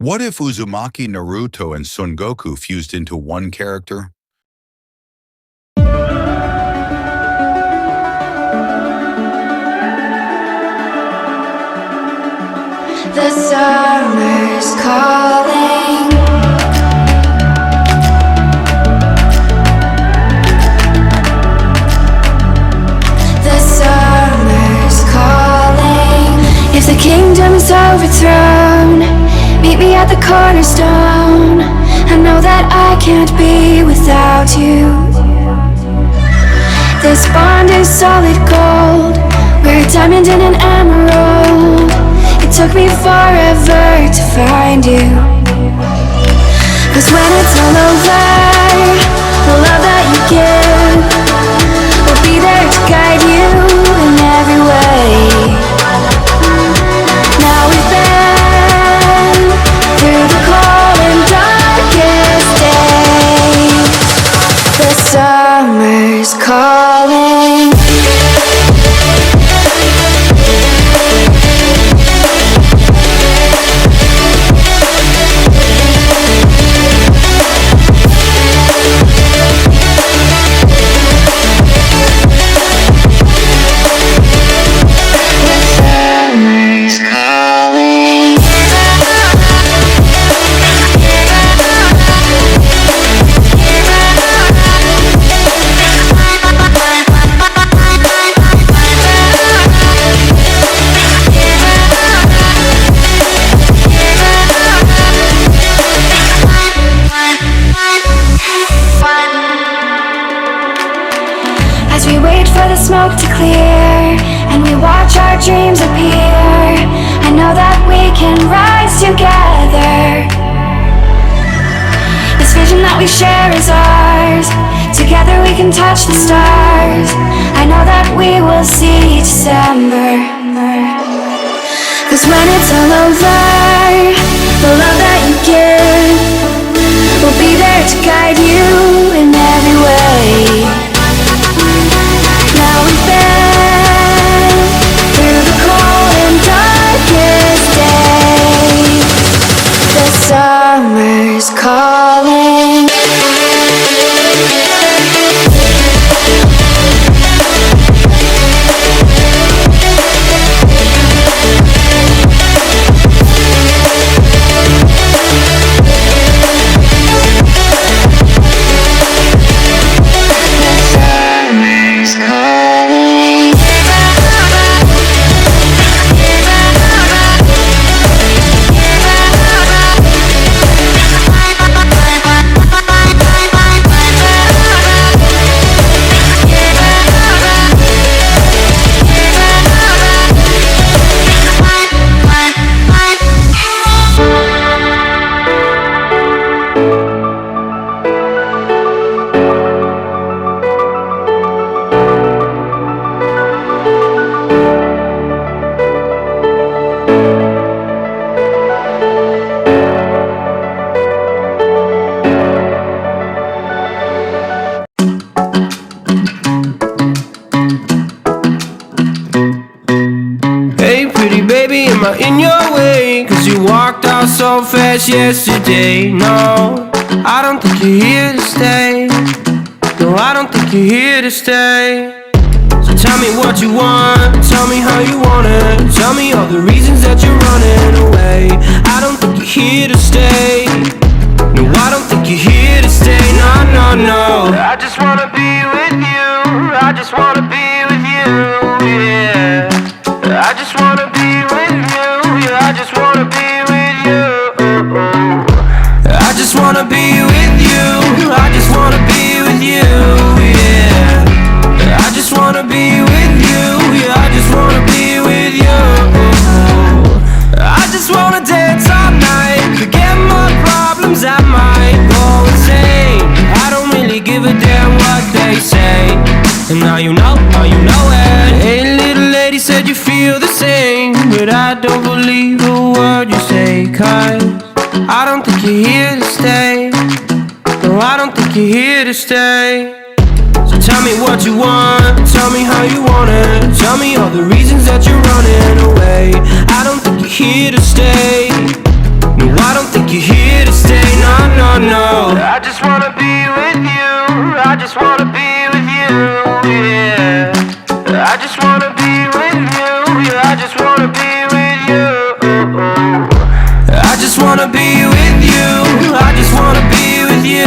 What if Uzumaki, Naruto, and Son Goku fused into one character? The summer's calling. The summer's calling. If the kingdom is overthrown, meet me at the cornerstone. I know that I can't be without you. This bond is solid gold. We're a diamond and an emerald. It took me forever to find you. 'Cause when it's all over, the love that you give will be there to guide you in every way. Now we've been through the cold and darkest days. The summer's calling. As we wait for the smoke to clear and we watch our dreams appear, I know that we can rise together. This vision that we share is ours. Together we can touch the stars. I know that we will see December. 'Cause when it's all over, the love that you give will be there to guide you in every way. Now we've been through the cold and darkest days. The summer's calling. Am I in your way? 'Cause you walked out so fast yesterday. No, I don't think you're here to stay. No, I don't think you're here to stay. So tell me what you want, tell me how you want it. Tell me all the reasons that you're running away. I don't think you're here to stay. No, I don't think you're here to stay. No, no, no. I just wanna be with you. I just wanna be with you, yeah. I just wanna be with you, yeah. I just wanna be with you. I just wanna be with you. I just wanna be with you, yeah. I just wanna be with you, yeah. I just wanna be with you. I just wanna dance all night, forget my problems, I might go insane. I don't really give a damn what they say. And now you know it. Hey, little lady said you feel the same, but I don't believe a word you say. 'Cause I don't think you're here to stay. No, I don't think you're here to stay. So tell me what you want, tell me how you want it. Tell me all the reasons that you're running away. I don't think you're here to stay. No, I don't think I just wanna be with you. Yeah, I just wanna be with you. I just wanna be with you. I just wanna be with you.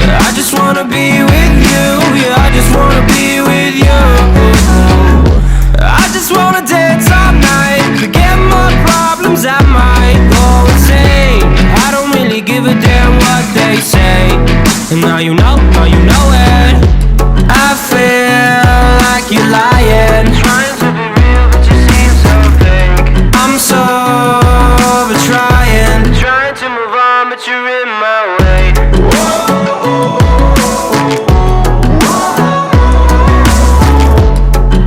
Yeah, I just wanna be with you. Yeah, I just wanna be with you. I just wanna dance all night, forget my problems, I might go insane. I don't really give a damn what they say. And now you know it. I feel like you're lying, trying to be real but you seem so fake. I'm sober trying to move on but you're in my way.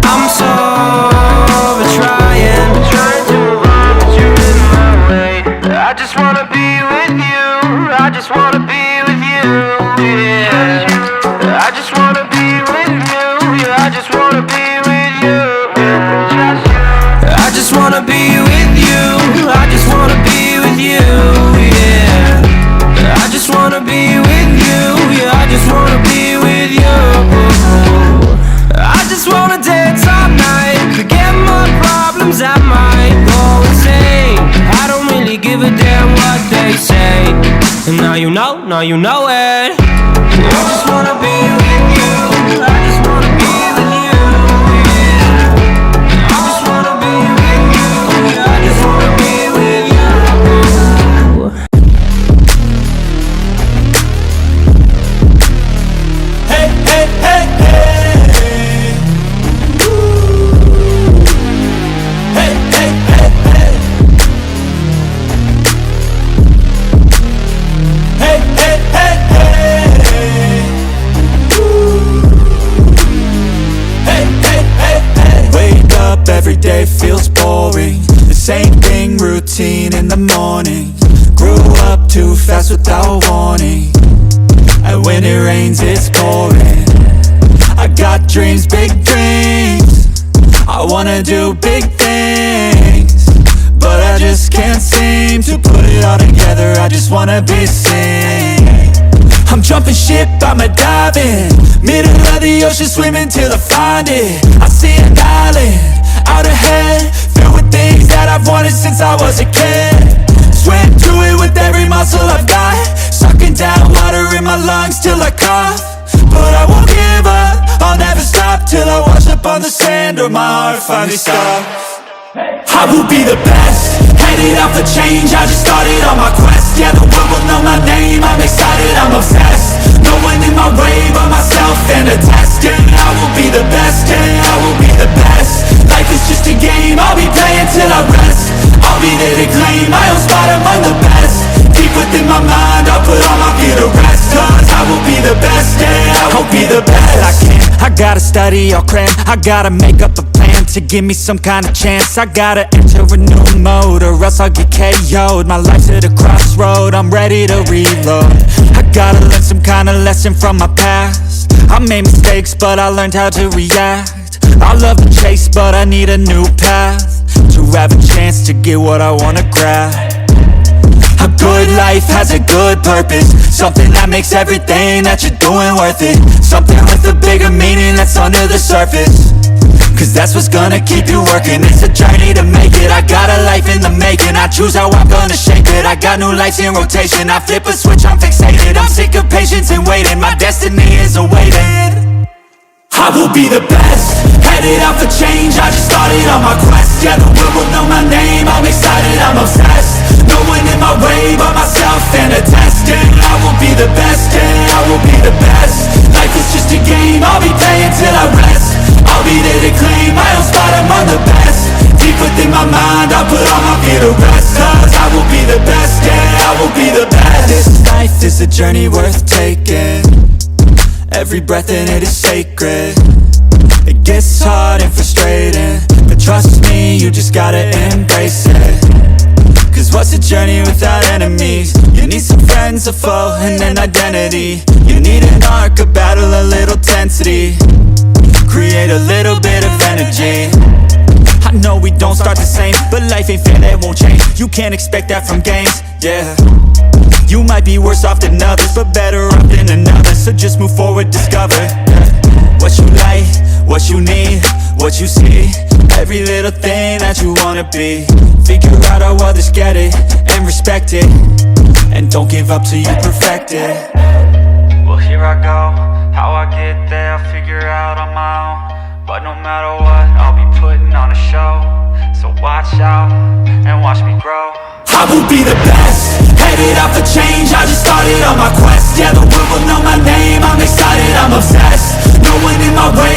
I'm sober trying to move on but you're in my way. I just wanna be with you. I just wanna be with you. Yeah, I just wanna be with you. Yeah, I just wanna be with you. I just wanna be with you. I just wanna be with you. Yeah, I just wanna be with you. Yeah, I just wanna be with you. I just wanna dance all night, forget my problems, I might go insane. I don't really give a damn what they say. And now you know it. I just wanna be with you. I just wanna be with you. Yeah, I just wanna be with you. Yeah, I just wanna be with you. Hey, hey, hey, hey. Ooh. Hey, hey, hey, hey. Hey, hey, hey, hey. Ooh. Hey, hey, hey, hey. Wake up, every day feels boring. The same thing, routine in the morning. Grew up too fast without warning. And when it rains, it's pouring. I got dreams, big dreams. I wanna do big things, but I just can't seem to put it all together. I just wanna be seen. I'm jumping ship, I'm a diving. Middle of the ocean, swimming till I find it. I see an island, out ahead, filled with things that I've wanted since I was a kid. Swim to it with every muscle I've got, sucking down water in my lungs till I cough. But I won't give up, I'll never stop till I wash up on the sand or my heart finally stops. I will be the best, headed out for change, I just started on my quest. Yeah, the world will know my name, I'm excited, I'm obsessed. No one in my way but myself and a test. Yeah, I will be the best, yeah, I will be the best. Life is just a game, I'll be playing till I rest. I'll be there to claim my own spot among the best. Deep within my mind, I'll put all my fear to rest. Cause I will be the best, yeah, I will be the best. I gotta study, I'll cram, I gotta make up a plan to give me some kind of chance. I gotta enter a new mode or else I'll get KO'd. My life's at a crossroad, I'm ready to reload. I gotta learn some kind of lesson from my past. I made mistakes but I learned how to react. I love the chase but I need a new path to have a chance to get what I wanna grab. A good life has a good purpose, something that makes everything that you're doing worth it. Something with a bigger meaning that's under the surface, cause that's what's gonna keep you working. It's a journey to make it, I got a life in the making. I choose how I'm gonna shape it, I got new lights in rotation. I flip a switch, I'm fixated, I'm sick of patience and waiting. My destiny is awaiting. I will be the best, headed out for change, I just started on my quest. Yeah, the world will know my name, I'm excited, I'm obsessed. No one in my way but myself and a test. Yeah, I will be the best, yeah, I will be the best. Life is just a game, I'll be playing till I rest. I'll be there to claim my own spot among the best. Deep within my mind, I'll put all my fear to rest. Cause I will be the best, yeah, I will be the best. This life is a journey worth taking, every breath in it is sacred. It gets hard and frustrating, but trust me, you just gotta embrace it. Cause what's a journey without enemies? You need some friends, a foe, and an identity. You need an arc, a battle, a little tensity. Create a little bit of energy. I know we don't start the same, but life ain't fair, that won't change. You can't expect that from games, yeah. You might be worse off than others, but better off than another. So just move forward, discover what you like, what what you need, what you see, every little thing that you wanna be. Figure out how others get it, and respect it, and don't give up till you perfect it. Well, here I go, how I get there, I'll figure out on my own. But no matter what, I'll be putting on a show. So watch out, and watch me grow. I will be the best, headed out for change, I just started on my quest. Yeah, the world will know my name, I'm excited, I'm obsessed. No one in my way